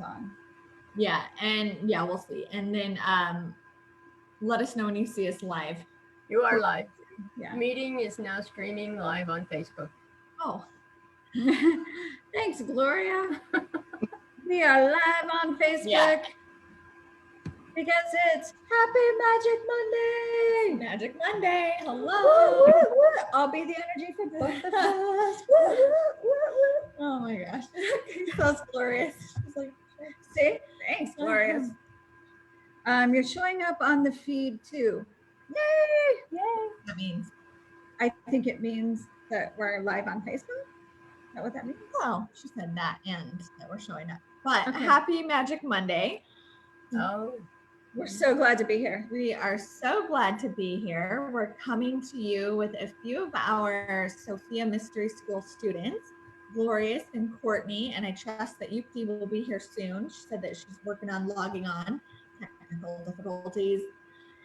on. Yeah, and yeah, we'll see. And then let us know when you see us live. You are live. Yeah. Meeting is now streaming live on Facebook. Oh, Thanks, Gloria. We are live on Facebook. Yeah. Because it's Happy Magic Monday. Magic Monday. Hello. Woo, woo, woo. I'll be the energy for both of us. Woo, woo, woo, woo. Oh my gosh. That's glorious. She's like, See? Thanks, Gloria. You're showing up on the feed too. Yay! Yay! that means. I think it means that we're live on Facebook. Is that what that means? Well, she said that and that we're showing up. But Okay. happy Magic Monday. Oh, We're so glad to be here. We are so glad to be here. We're coming to you with a few of our Sophia Mystery School students, Glorious and Courtney, and I trust that UP will be here soon. She said that she's working on logging on, technical difficulties.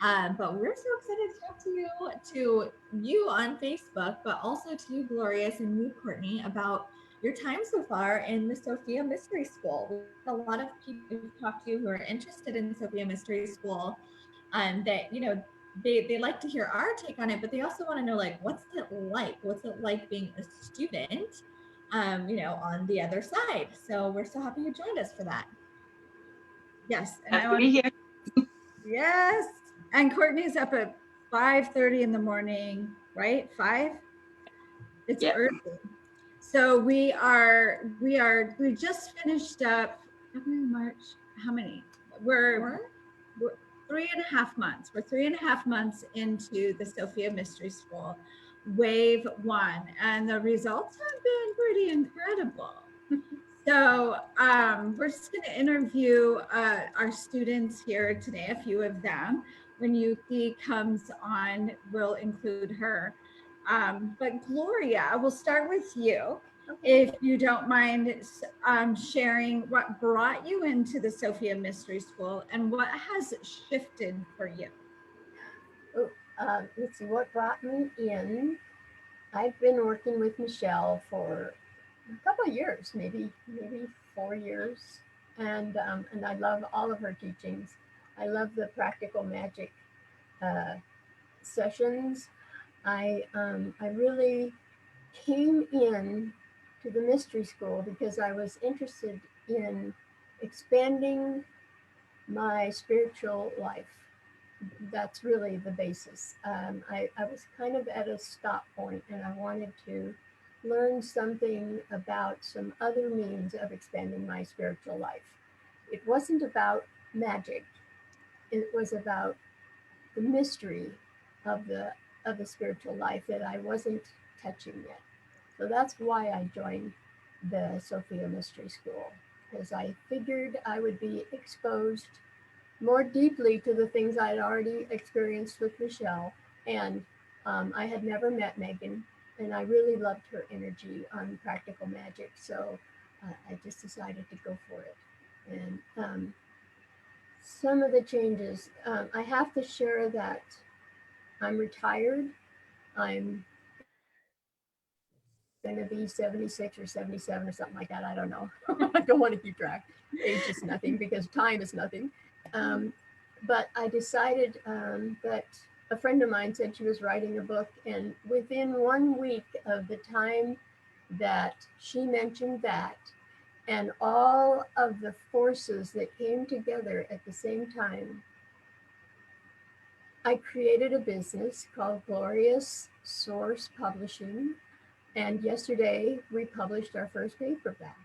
But we're so excited to talk to you on Facebook, but also to you, Glorious, and you, Courtney, about your time so far in the Sophia Mystery School. We have a lot of people we've talked to who are interested in Sophia Mystery School, that, you know, they like to hear our take on it, but they also want to know, like, what's it like? What's it like being a student, you know, on the other side? So we're so happy you joined us for that. Yes. And I want to be here. Yes. And Courtney's up at 5:30 in the morning, right? 5? It's early. So we just finished up February, March. How many? We're 3.5 months. We're 3.5 months into the Sophia Mystery School wave 1, and the results have been pretty incredible. So we're just going to interview our students here today, a few of them. When Yuki comes on, we'll include her. But Gloria, we'll start with you. okay. If you don't mind sharing what brought you into the Sophia Mystery School and what has shifted for you. Let's see, what brought me in. I've been working with Michelle for a couple of years, maybe 4 years, and I love all of her teachings. I love the practical magic sessions. I really came in to the mystery school because I was interested in expanding my spiritual life. That's really the basis. I was kind of at a stop point, and I wanted to learn something about some other means of expanding my spiritual life. It wasn't about magic. It was about the mystery of the spiritual life that I wasn't touching yet. So that's why I joined the Sophia Mystery School, because I figured I would be exposed more deeply to the things I'd already experienced with Michelle. And I had never met Megan, and I really loved her energy on practical magic. So I just decided to go for it. And some of the changes, I have to share that I'm retired. I'm going to be 76 or 77 or something like that. I don't know. I don't want to keep track. Age is nothing because time is nothing. But I decided that a friend of mine said she was writing a book, and within 1 week of the time that she mentioned that, and all of the forces that came together at the same time, I created a business called Glorious Source Publishing. And yesterday we published our first paperback.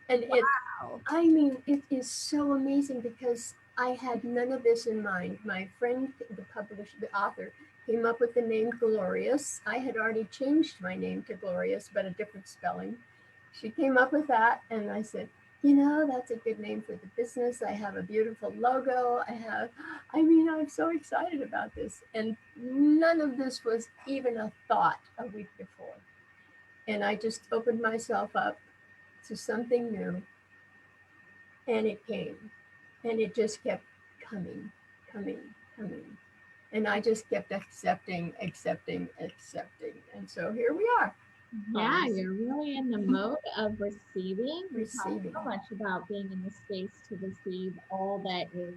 And it is so amazing because I had none of this in mind. My friend, the author, came up with the name Glorious. I had already changed my name to Glorious, but a different spelling. She came up with that, and I said, you know, that's a good name for the business. I have a beautiful logo. I'm so excited about this. And none of this was even a thought a week before. And I just opened myself up to something new. And it came. And it just kept coming. And I just kept accepting. And so here we are. Yeah, you're really in the mode of receiving. We talk Receiving. so much about being in the space to receive all that is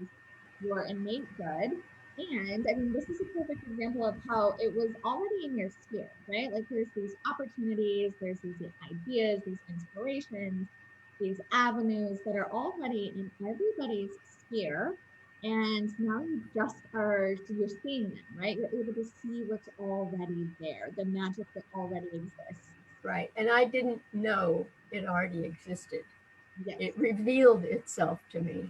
your innate good. And I mean, this is a perfect example of how it was already in your sphere, right? Like there's these opportunities, there's these ideas, these inspirations, these avenues that are already in everybody's sphere. And now you're seeing them, right? You're able to see what's already there, the magic that already exists. Right. And I didn't know it already existed. Yes. It revealed itself to me.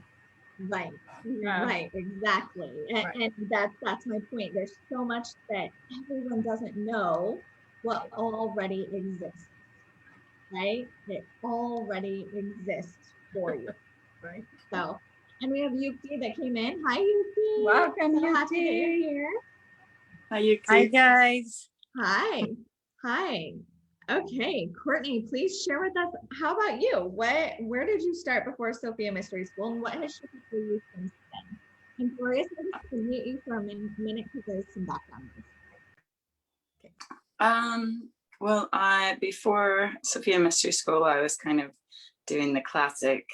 Right. Right. Exactly. And that's my point. There's so much that everyone doesn't know what already exists. Right? It already exists for you. Right. So, and we have Yuki that came in. Hi, Yuki. Welcome, So happy that you're Yuki. here. Hi, Yuki. Hi, guys. Hi. Hi. Okay, Courtney, please share with us. How about you? Where did you start before Sophia Mystery School, and what has shaped for you since then? And Glorious, I'm just going to mute you for a minute because there's some background noise. Well, before Sophia Mystery School, I was kind of doing the classic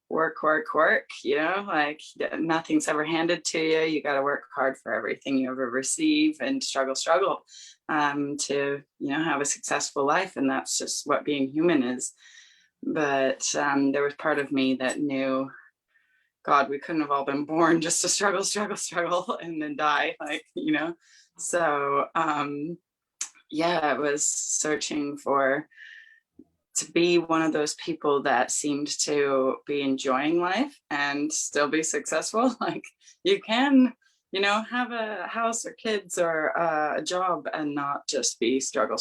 work, you know, like nothing's ever handed to you. You got to work hard for everything you ever receive and struggle to, you know, have a successful life. And that's just what being human is. But there was part of me that knew, God, we couldn't have all been born just to struggle and then die, like, you know. So yeah, I was searching to be one of those people that seemed to be enjoying life and still be successful. Like you can, you know, have a house or kids or a job and not just be struggle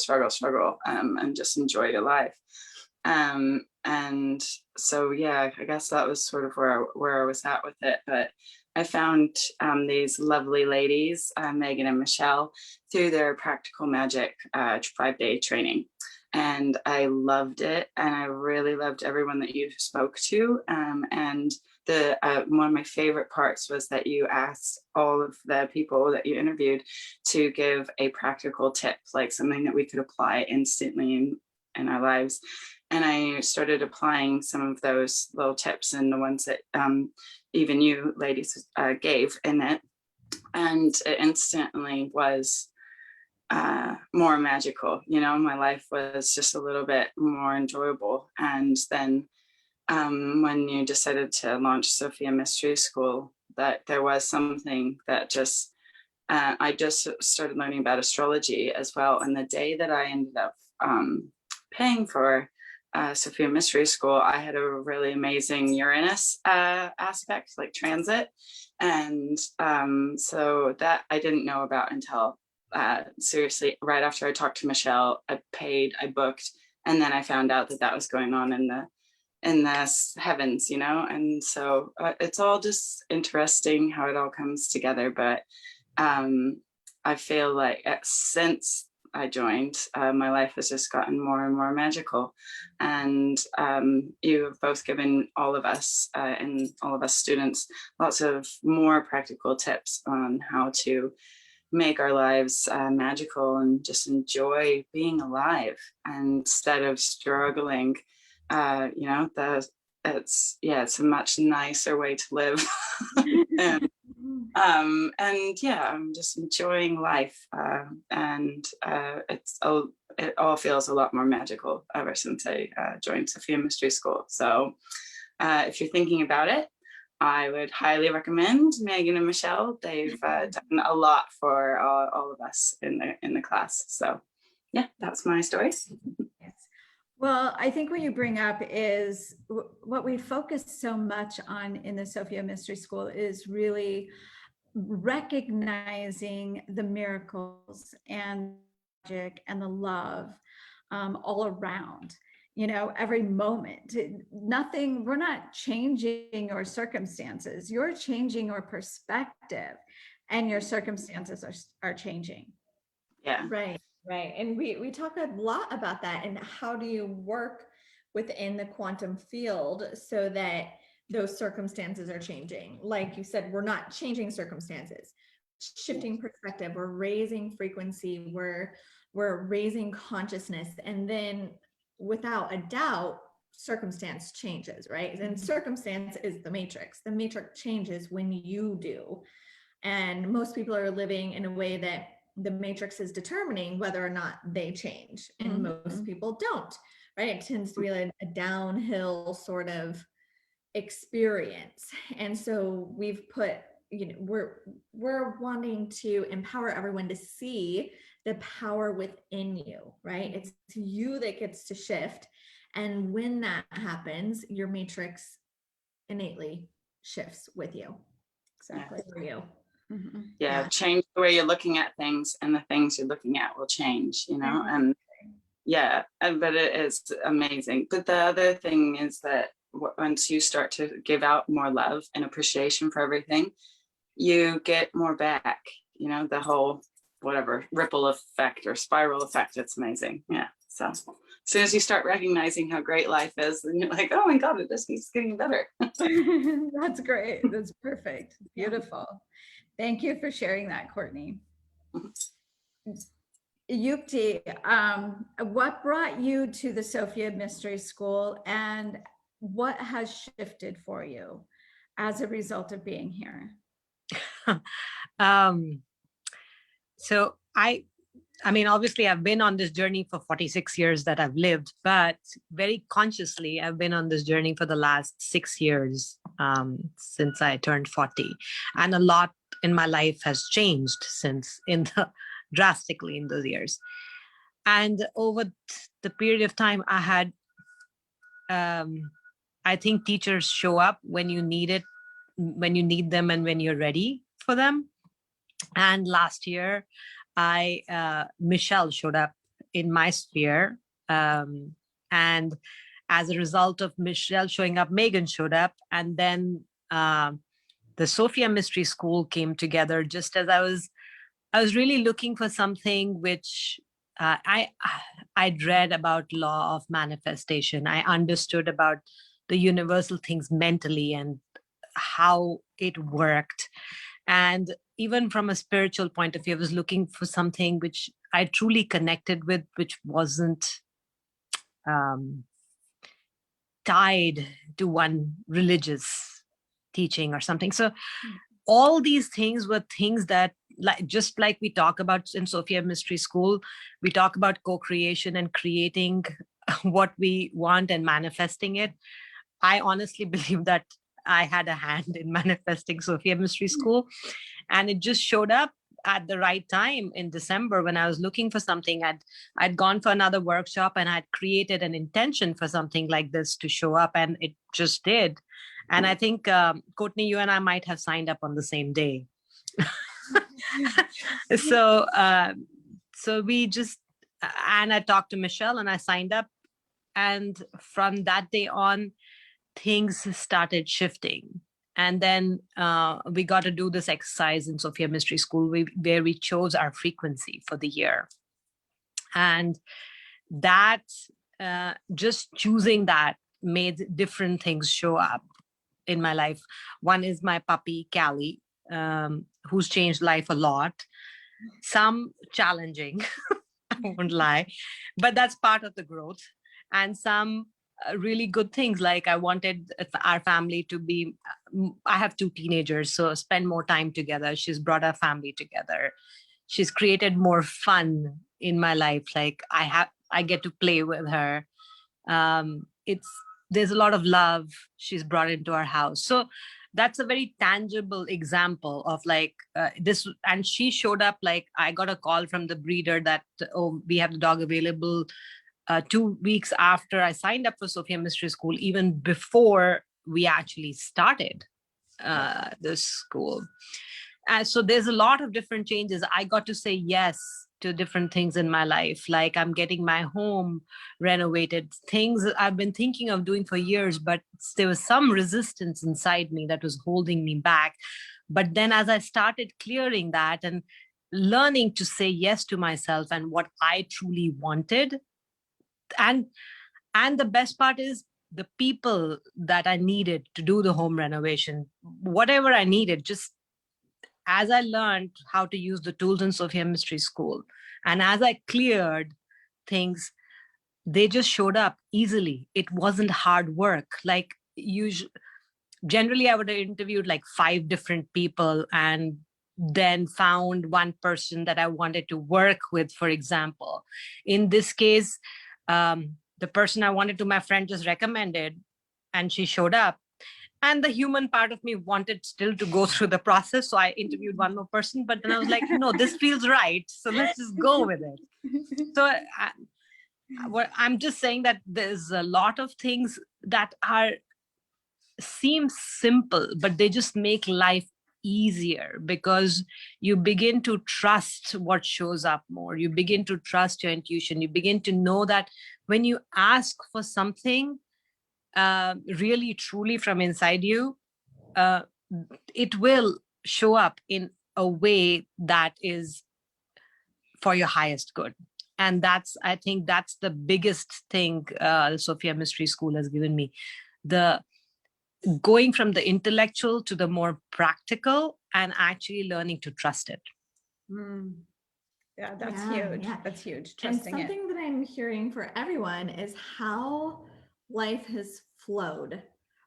and just enjoy your life. And so, yeah, I guess that was sort of where I was at with it. But I found these lovely ladies, Megan and Michelle, through their practical magic 5-day training. And I loved it. And I really loved everyone that you spoke to. And one of my favorite parts was that you asked all of the people that you interviewed to give a practical tip, like something that we could apply instantly in our lives. And I started applying some of those little tips and the ones that even you ladies gave in it. And it instantly was more magical. You know, my life was just a little bit more enjoyable. And then when you decided to launch Sophia Mystery School, that there was something that just, I just started learning about astrology as well. And the day that I ended up paying for Sophia Mystery School, I had a really amazing Uranus aspect, like transit. And so that I didn't know about until seriously, right after I talked to Michelle, I paid, I booked, and then I found out that was going on in the heavens, you know. And so it's all just interesting how it all comes together. But I feel like since I joined, my life has just gotten more and more magical. And you have both given all of us and all of us students lots of more practical tips on how to make our lives magical and just enjoy being alive instead of struggling. You know, it's a much nicer way to live. And yeah, I'm just enjoying life, and it all feels a lot more magical ever since I joined Sophia Mystery School. So if you're thinking about it, I would highly recommend Megan and Michelle. They've done a lot for all of us in the class. So yeah, that's my story. Yes. Well, I think what you bring up is what we focus so much on in the Sophia Mystery School is really recognizing the miracles and magic and the love all around, you know, every moment. Nothing, we're not changing your circumstances, you're changing your perspective, and your circumstances are changing. Yeah. Right. And we talk a lot about that, and how do you work within the quantum field so that those circumstances are changing. Like you said, we're not changing circumstances, shifting perspective, we're raising frequency, we're we're raising consciousness, and then without a doubt, circumstance changes, right? And circumstance is the matrix. The matrix changes when you do. And most people are living in a way that the matrix is determining whether or not they change. And most people don't, right? It tends to be a downhill sort of experience. And so we've put, we're wanting to empower everyone to see the power within you, right? It's you that gets to shift. And when that happens, your matrix innately shifts with you. Exactly. For you. Yeah, change the way you're looking at things, and the things you're looking at will change, and but it is amazing. But the other thing is that once you start to give out more love and appreciation for everything, you get more back, the whole whatever ripple effect or spiral effect. It's amazing. Yeah. So as soon as you start recognizing how great life is, then you're like, oh my God, it just keeps getting better. That's great. That's perfect. Beautiful. Thank you for sharing that, Courtney. Yukti, what brought you to the Sophia Mystery School, and what has shifted for you as a result of being here? So I mean, obviously, I've been on this journey for 46 years that I've lived, but very consciously, I've been on this journey for the last 6 years, since I turned 40. And a lot in my life has changed drastically in those years. And over the period of time, I had, I think teachers show up when you need it, when you need them, and when you're ready for them. And last year, Michelle showed up in my sphere. And as a result of Michelle showing up, Megan showed up. And then the Sophia Mystery School came together just as I was really looking for something which I'd read about law of manifestation. I understood about the universal things mentally and how it worked. And even from a spiritual point of view, I was looking for something which I truly connected with, which wasn't tied to one religious teaching or something. So all these things were things that, just like we talk about in Sophia Mystery School, we talk about co-creation and creating what we want and manifesting it. I honestly believe that I had a hand in manifesting Sophia Mystery School, and it just showed up at the right time in December when I was looking for something. I'd gone for another workshop and I'd created an intention for something like this to show up, and it just did. And I think, Courtney, you and I might have signed up on the same day. So we just, and I talked to Michelle and I signed up. And from that day on, things started shifting. And then we got to do this exercise in Sophia Mystery School where we chose our frequency for the year. And that, just choosing that made different things show up in my life. One is my puppy, Callie, who's changed life a lot. Some challenging, I won't lie, but that's part of the growth. And some really good things, like I wanted our family to be, I have 2 teenagers, so spend more time together. She's brought our family together. She's created more fun in my life. Like I get to play with her. There's a lot of love she's brought into our house. So that's a very tangible example of this. And she showed up, like I got a call from the breeder that, oh, we have the dog available 2 weeks after I signed up for Sophia Mystery School, even before we actually started the school. So there's a lot of different changes. I got to say yes to different things in my life. Like I'm getting my home renovated, things I've been thinking of doing for years, but there was some resistance inside me that was holding me back. But then as I started clearing that and learning to say yes to myself and what I truly wanted, and the best part is the people that I needed to do the home renovation, whatever I needed, just as I learned how to use the tools in Sophia Mystery School, And as I cleared things, they just showed up easily. It wasn't hard work. Like generally I would have interviewed like 5 different people and then found one person that I wanted to work with, for example. In this case, the person I wanted to, my friend just recommended, and she showed up. And the human part of me wanted still to go through the process. So I interviewed one more person, but then I was like, no, this feels right. So let's just go with it. So I'm just saying that there's a lot of things that seem simple, but they just make life easier because you begin to trust what shows up more. You begin to trust your intuition. You begin to know that when you ask for something really, truly from inside you, it will show up in a way that is for your highest good. And I think that's the biggest thing the Sophia Mystery School has given me. The going from the intellectual to the more practical and actually learning to trust it. Yeah, that's huge. Yeah. That's huge. Trusting and something that I'm hearing for everyone is how life has flowed,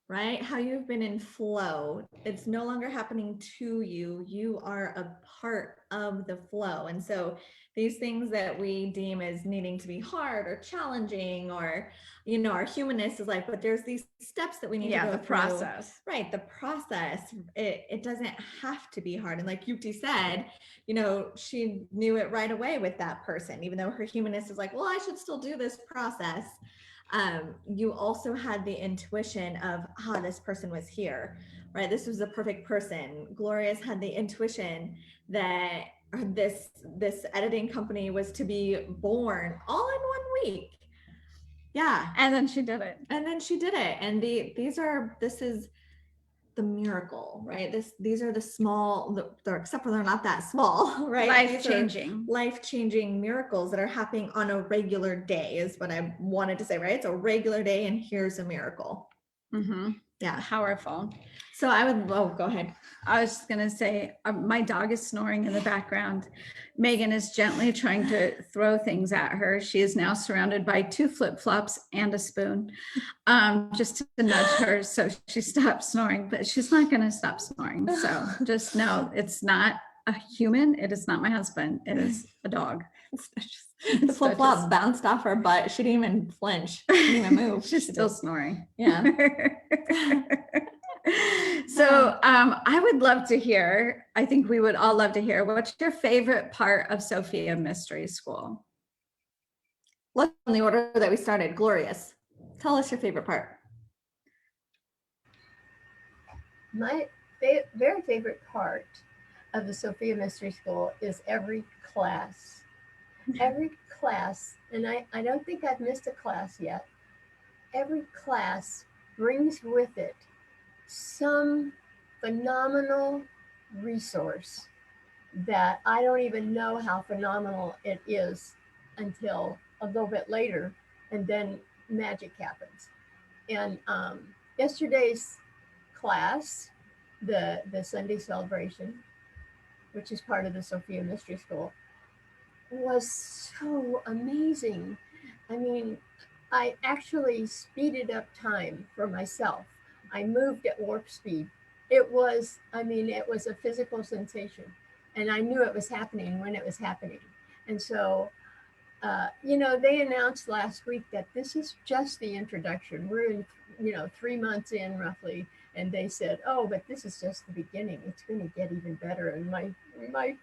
right? How you've been in flow. It's no longer happening to you. You are a part of the flow. And so these things that we deem as needing to be hard or challenging, or, you know, our humanness is like, but there's these steps that we need to go the through. Process. Right. The process, it doesn't have to be hard. And like Yukti said, you know, she knew it right away with that person, even though her humanness is like, well, I should still do this process. You also had the intuition of, this person was here, right? This was the perfect person. Gloria's had the intuition that this editing company was to be born all in 1 week. Yeah. And then she did it. And this is the miracle, right? These are the small, except for they're not that small, right? Life-changing miracles that are happening on a regular day is what I wanted to say, right? It's a regular day and here's a miracle. Yeah. Powerful. So go ahead. I was just going to say, my dog is snoring in the background. Megan is gently trying to throw things at her. She is now surrounded by 2 flip-flops and a spoon, just to nudge her so she stops snoring, but she's not going to stop snoring. So just know it's not a human. It is not my husband. It is a dog. The flip-flop bounced off her butt. She didn't even flinch. She didn't even move. She's still snoring. Yeah. So I would love to hear, I think we would all love to hear, what's your favorite part of Sophia Mystery School? Let's in the order that we started. Glorious. Tell us your favorite part. My very favorite part of the Sophia Mystery School is every class. Every class, and I don't think I've missed a class yet. Every class brings with it some phenomenal resource that I don't even know how phenomenal it is until a little bit later, and then magic happens. And yesterday's class, the Sunday celebration, which is part of the Sophia Mystery School, was so amazing. I mean, I actually speeded up time for myself. I moved at warp speed. It was a physical sensation, and I knew it was happening when it was happening. And so, they announced last week that this is just the introduction. We're in, 3 months in roughly, and they said, oh, but this is just the beginning. It's going to get even better. And my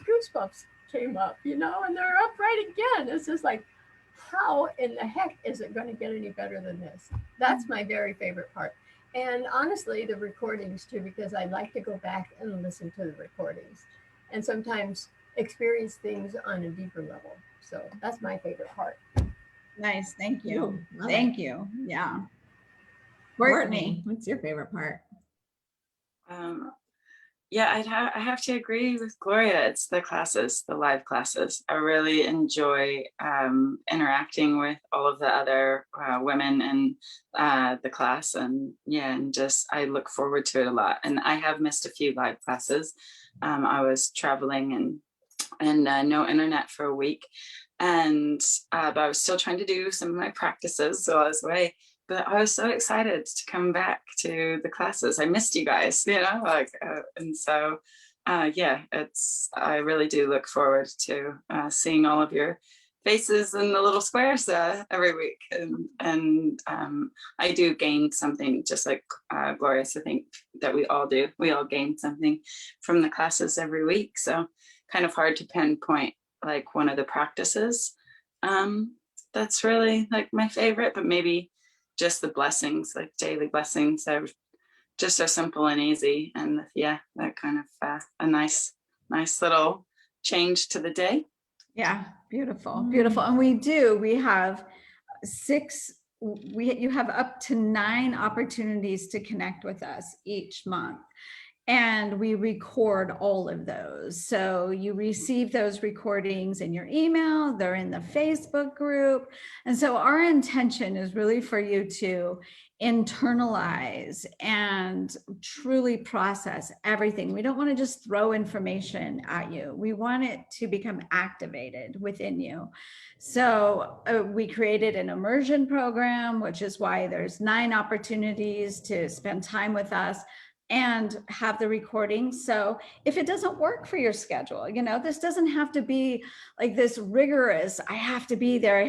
goosebumps came up, and they're up right again. It's just like, how in the heck is it going to get any better than this? That's my very favorite part. And honestly, the recordings too, because I like to go back and listen to the recordings and sometimes experience things on a deeper level. So that's my favorite part. Nice. Thank you. Ooh, Thank you. Yeah. Courtney, what's your favorite part? I have to agree with Gloria. It's the classes, the live classes. I really enjoy interacting with all of the other women in the class, and just I look forward to it a lot. And I have missed a few live classes. I was traveling and and no internet for a week. And but I was still trying to do some of my practices, so I was away. But I was so excited to come back to the classes. I missed you guys, like, and so yeah, I really do look forward to seeing all of your faces in the little squares every week, and I do gain something, just like Glorious. I think that we all do. We all gain something from the classes every week. So kind of hard to pinpoint like one of the practices that's really like my favorite, but maybe just the blessings, like daily blessings, that just are simple and easy, and yeah, that kind of a nice little change to the day. Yeah, beautiful, beautiful. And we have you have up to 9 opportunities to connect with us each month. And we record all of those. So you receive those recordings in your email, they're in the Facebook group. And so our intention is really for you to internalize and truly process everything. We don't want to just throw information at you. We want it to become activated within you. So we created an immersion program, which is why there's 9 opportunities to spend time with us and have the recording. So if it doesn't work for your schedule, this doesn't have to be like this rigorous, I have to be there.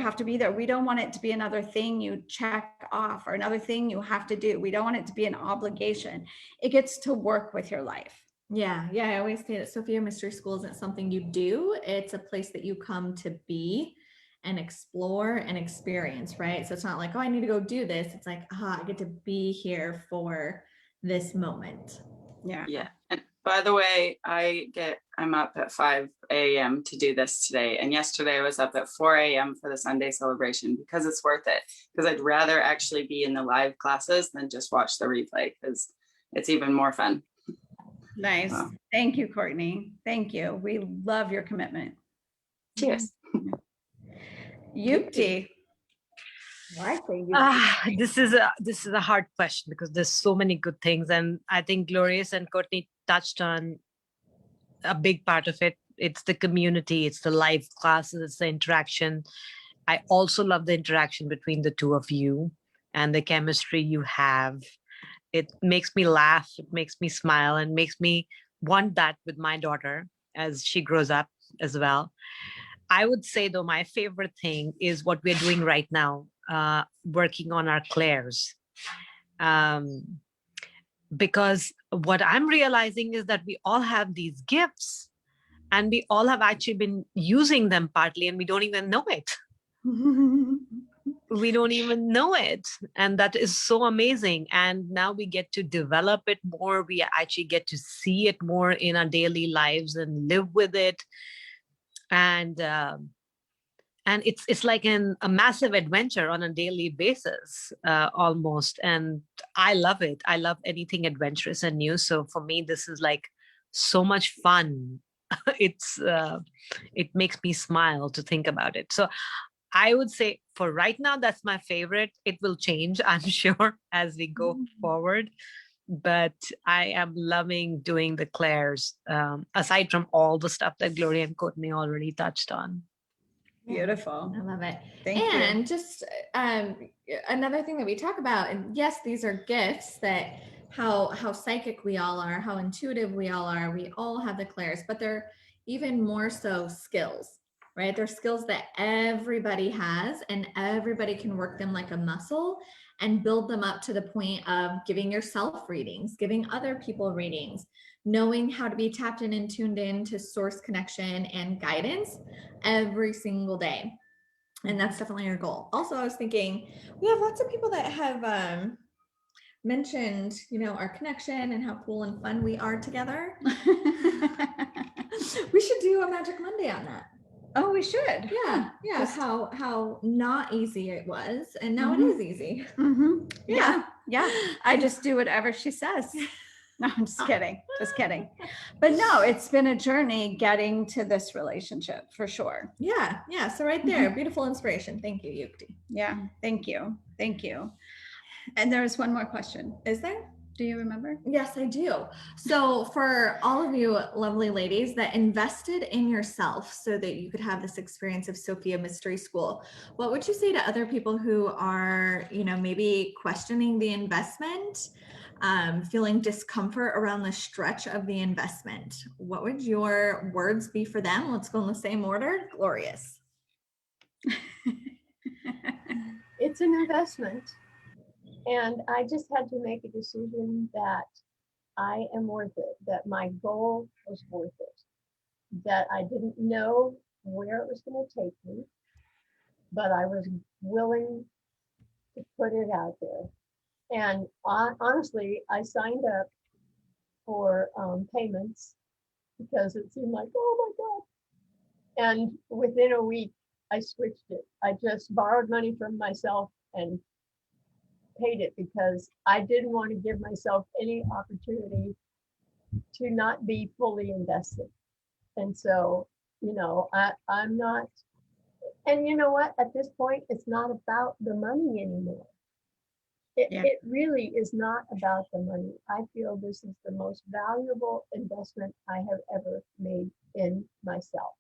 We don't want it to be another thing you check off or another thing you have to do. We don't want it to be an obligation. It gets to work with your life. Yeah. I always say that Sophia Mystery School isn't something you do. It's a place that you come to be and explore and experience, right? So it's not like, oh, I need to go do this. It's like, I get to be here for this moment. Yeah. And by the way, I'm up at 5 a.m. to do this today. And yesterday I was up at 4 a.m. for the Sunday celebration, because it's worth it. Because I'd rather actually be in the live classes than just watch the replay, because it's even more fun. Nice. Wow. Thank you, Courtney. Thank you. We love your commitment. Cheers. Yukti. This is a hard question, because there's so many good things, and I think Glorious and Courtney touched on a big part of it. It's the community, it's the live classes, it's the interaction. I also love the interaction between the two of you and the chemistry you have. It makes me laugh, it makes me smile, and makes me want that with my daughter as she grows up as well. I would say, though, my favorite thing is what we're doing right now, working on our clairs. Because what I'm realizing is that we all have these gifts, and we all have actually been using them partly, and we don't even know it. We don't even know it. And that is so amazing. And now we get to develop it more. We actually get to see it more in our daily lives and live with it. And it's like a massive adventure on a daily basis, almost. And I love it. I love anything adventurous and new. So for me, this is like so much fun. It makes me smile to think about it. So I would say for right now, that's my favorite. It will change, I'm sure, as we go forward. But I am loving doing the clairs, aside from all the stuff that Gloria and Courtney already touched on. Beautiful. I love it. Thank you. And just another thing that we talk about, and yes, these are gifts, that how psychic we all are, how intuitive we all are. We all have the clairs, but they're even more so skills, right? They're skills that everybody has, and everybody can work them like a muscle and build them up to the point of giving yourself readings, giving other people readings, knowing how to be tapped in and tuned in to source connection and guidance every single day. And that's definitely our goal. Also, I was thinking, we have lots of people that have mentioned, our connection and how cool and fun we are together. We should do a Magic Monday on that. Oh, we should. Yeah. Just- How not easy it was, and now it is easy. Mm-hmm. Yeah. Yeah. I just do whatever she says. No, I'm just kidding. Just kidding. But no, it's been a journey getting to this relationship for sure. Yeah. So right there, beautiful inspiration. Thank you, Yukti. Yeah. Thank you. Thank you. And there's one more question. Is there? Do you remember? Yes, I do. So for all of you lovely ladies that invested in yourself so that you could have this experience of Sophia Mystery School, what would you say to other people who are, maybe questioning the investment, feeling discomfort around the stretch of the investment? What would your words be for them? Let's go in the same order. Glorious. It's an investment. And I just had to make a decision that I am worth it, that my goal was worth it, that I didn't know where it was going to take me, but I was willing to put it out there. And honestly, I signed up for payments because it seemed like, oh my God. And within a week, I switched it. I just borrowed money from myself and paid it because I didn't want to give myself any opportunity to not be fully invested. And so, I'm not, and you know what, at this point, it's not about the money anymore. It really is not about the money. I feel this is the most valuable investment I have ever made in myself.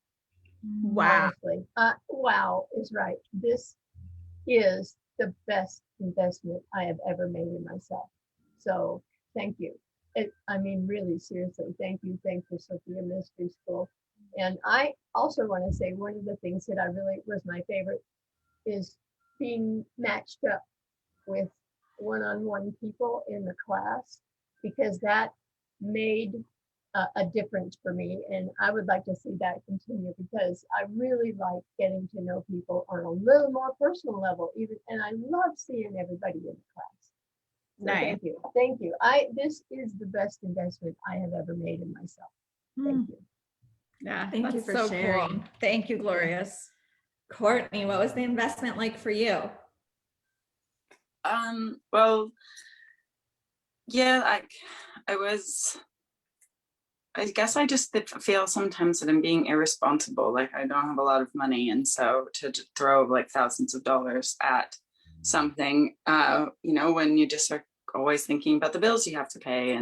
Wow. Honestly, wow is right. This is the best investment I have ever made in myself. So thank you. Really, seriously, thank you. Thank you, Sophia Mystery School. And I also want to say one of the things that I really was my favorite is being matched up with one-on-one people in the class, because that made a difference for me. And I would like to see that continue, because I really like getting to know people on a little more personal level, and I love seeing everybody in the class. So Nice. thank you. Thank you. This is the best investment I have ever made in myself. Thank you. Yeah. Thank you for sharing. Cool. Thank you, Glorious. Courtney, what was the investment like for you? Well, yeah, I guess I just feel sometimes that I'm being irresponsible. Like, I don't have a lot of money, and so to throw like thousands of dollars at something, when you just are always thinking about the bills you have to pay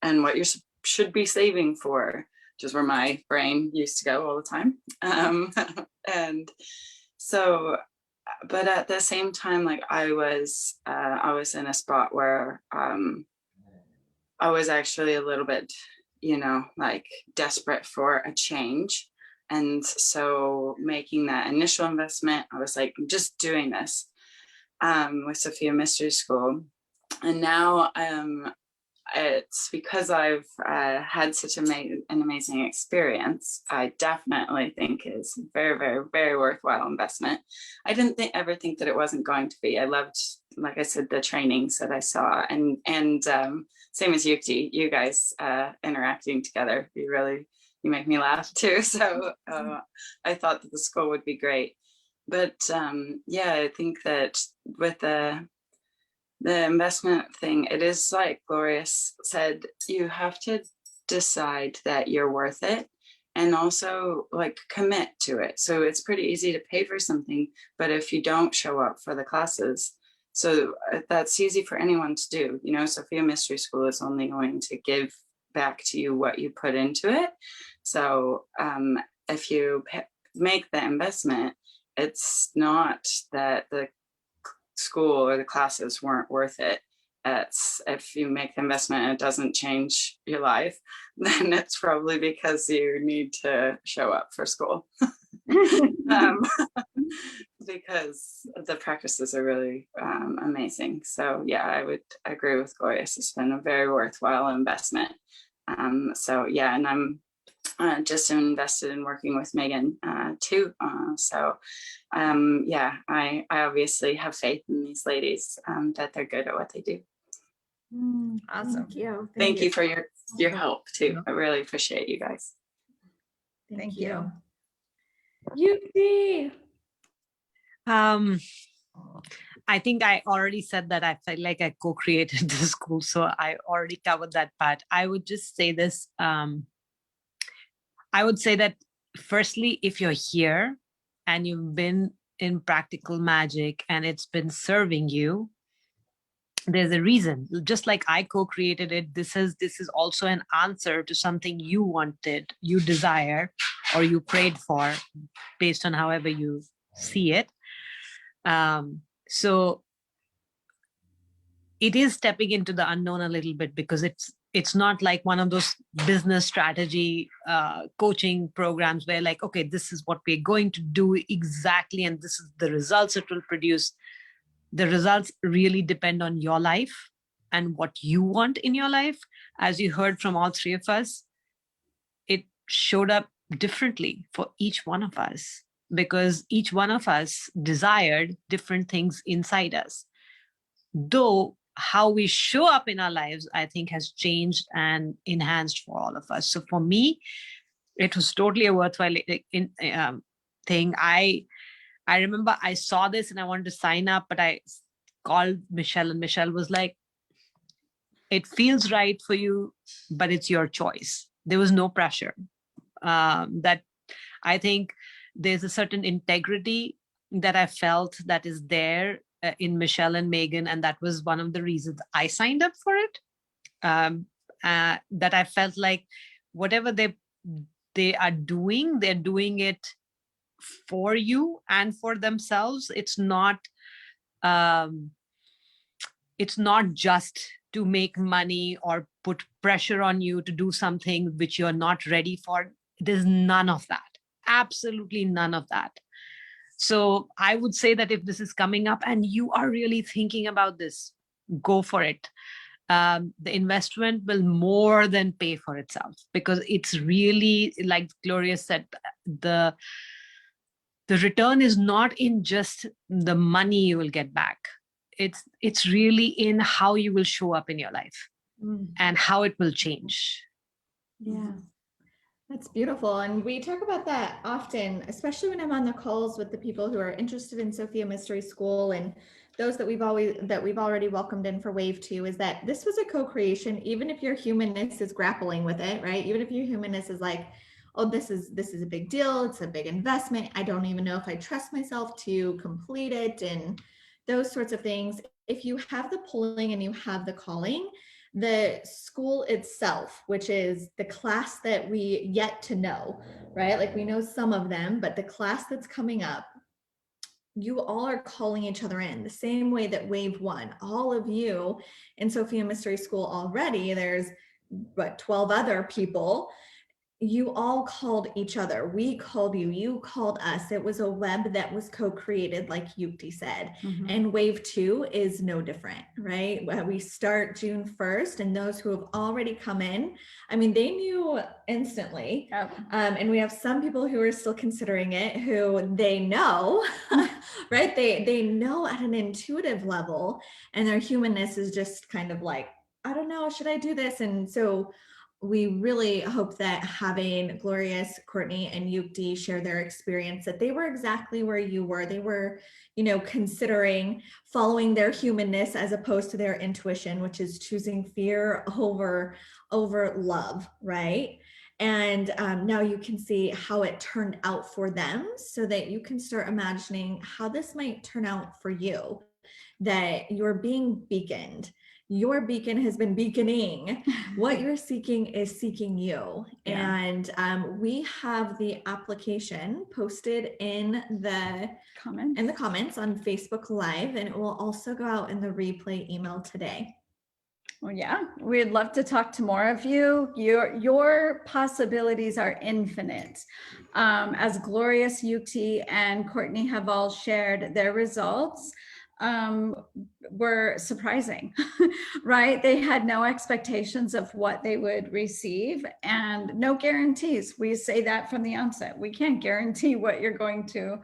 and what you should be saving for, which is where my brain used to go all the time. And so, but at the same time, like I was in a spot where I was actually a little bit, like desperate for a change. And so making that initial investment, I was like, I'm just doing this with Sophia Mystery School. And now it's because I've had such an amazing experience. I definitely think is very, very, very worthwhile investment. I didn't ever think that it wasn't going to be. I loved, like I said, the trainings that I saw, and same as you guys interacting together. You make me laugh too. So I thought that the school would be great. But I think that with the investment thing, it is like Glorious said, you have to decide that you're worth it and also like commit to it. So it's pretty easy to pay for something, but if you don't show up for the classes, so that's easy for anyone to do. Sophia Mystery School is only going to give back to you what you put into it. So if you make the investment, it's not that the school or the classes weren't worth it. It's if you make the investment and it doesn't change your life, then it's probably because you need to show up for school. Because the practices are really amazing. So yeah, I would agree with Glorious. It's been a very worthwhile investment. And I'm just invested in working with Megan too. I obviously have faith in these ladies that they're good at what they do. Awesome. Thank you. Thank you for your help too. I really appreciate you guys. Thank you. Yuki. I think I already said that I felt like I co-created the school, so I already covered that part. I would just say this. I would say that firstly, if you're here and you've been in practical magic and it's been serving you, there's a reason. Just like I co-created it, this is also an answer to something you wanted, you desire, or you prayed for, based on however you see it. So it is stepping into the unknown a little bit, because it's not like one of those business strategy coaching programs where like, okay, this is what we're going to do exactly, and this is the results it will produce. The results really depend on your life and what you want in your life. As you heard from all three of us, it showed up differently for each one of us, because each one of us desired different things inside us. Though how we show up in our lives, I think, has changed and enhanced for all of us. So for me, it was totally a worthwhile thing. I remember I saw this and I wanted to sign up, but I called Michelle, and Michelle was like, it feels right for you, but it's your choice. There was no pressure. That I think there's a certain integrity that I felt that is there in Michelle and Megan, and that was one of the reasons I signed up for it. That I felt like whatever they are doing, they're doing it for you and for themselves. It's not just to make money or put pressure on you to do something which you're not ready for. There's none of that. Absolutely none of that. So I would say that if this is coming up and you are really thinking about this, go for it. The investment will more than pay for itself, because it's really, like Gloria said, the return is not in just the money you will get back. It's really in how you will show up in your life and how it will change. Yeah, that's beautiful. And we talk about that often, especially when I'm on the calls with the people who are interested in Sophia Mystery School and those that we've already welcomed in for Wave 2, is that this was a co-creation, even if your humanness is grappling with it, right? Even if your humanness is like, oh, this is a big deal, it's a big investment, I don't even know if I trust myself to complete it, and those sorts of things. If you have the pulling and you have the calling, the school itself, which is the class that we yet to know, right? Like we know some of them, but the class that's coming up, you all are calling each other in the same way that Wave 1, all of you in Sophia Mystery School already, there's 12 other people. You all called each other. We called you. You called us. It was a web that was co-created, like Yukti said. And Wave 2 is no different, right? We start June 1st, and those who have already come in, I mean, they knew instantly. And we have some people who are still considering it, who they know, right? They know at an intuitive level, and their humanness is just kind of like, I don't know, should I do this? And so we really hope that having Glorious, Courtney, and Yukti share their experience, that they were exactly where you were. They were, considering following their humanness as opposed to their intuition, which is choosing fear over love, right? And now you can see how it turned out for them, so that you can start imagining how this might turn out for you, that you're being beaconed. Your beacon has been beaconing. What you're seeking is seeking you. Yeah. And we have the application posted in the comments on Facebook Live, and it will also go out in the replay email today. Well, yeah, we'd love to talk to more of you. Your possibilities are infinite. As Glorious, Yukti, and Courtney have all shared their results, were surprising, right? They had no expectations of what they would receive and no guarantees. We say that from the onset. We can't guarantee what you're going to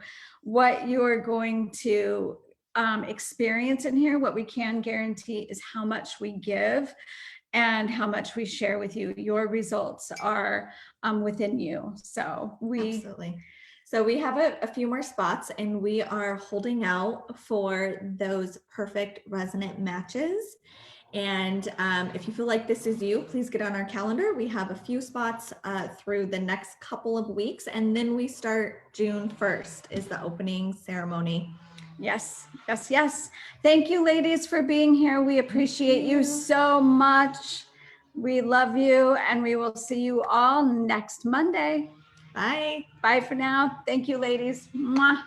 experience in here. What we can guarantee is how much we give and how much we share with you. Your results are within you. So Absolutely. So we have a few more spots, and we are holding out for those perfect resonant matches. And if you feel like this is you, please get on our calendar. We have a few spots through the next couple of weeks, and then we start June 1st is the opening ceremony. Yes, yes, yes. Thank you, ladies, for being here. We appreciate you so much. We love you, and we will see you all next Monday. Bye. Bye for now. Thank you, ladies. Mwah.